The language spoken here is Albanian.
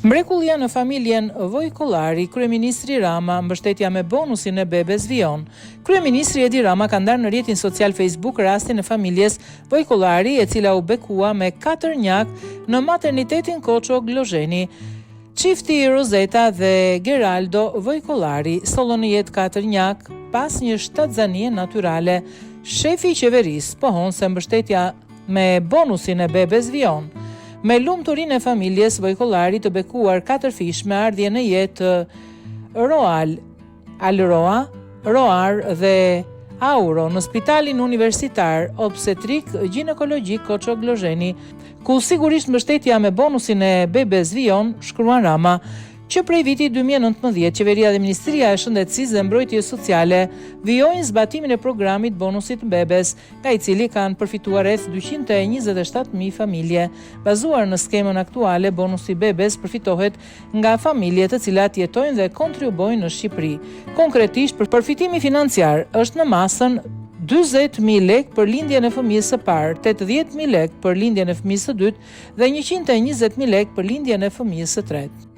Mrekullia në familjen Vojkollari, kryeministri Rama, mbështetja me bonusin e bebes vijon. Kryeministri Edi Rama ka ndarë në rrjetin social Facebook rastin e familjes Vojkollari, e cila u bekua me 4 njak në maternitetin Koço Glozheni. Çifti Rozeta dhe Geraldo Vojkollari sollën në jetë 4 njak pas një shtatzanie natyrale. Shefi i qeverisë pohon se mbështetja me bonusin e bebes vijon. Me lumturinë e familjes Vojkollari të bekuar 4 fish me ardhje në jetë Roal, Alroa, Roar dhe Auro në Spitalin Universitar Obstetrik Gjinekologjik Koço Glozheni, ku sigurisht mbështetja me bonusin e bebes vijon, shkruan Rama, që prej vitit 2019 qeveria dhe Ministria e Shëndetësisë dhe Mbrojtjes Sociale vijojnë zbatimin e programit bonusit bebes, nga i cili kanë përfituar rreth 227.000 familje. Bazuar në skemën aktuale, bonusi bebes përfitohet nga familje të cilat jetojnë dhe kontribuojnë në Shqipëri. Konkretisht, përfitimi financiar është në masën 40.000 lek për lindjen e fëmijës së parë, 80.000 lek për lindjen e fëmijës së dytë dhe 120.000 lek për lindjen e fëmijës së tretë.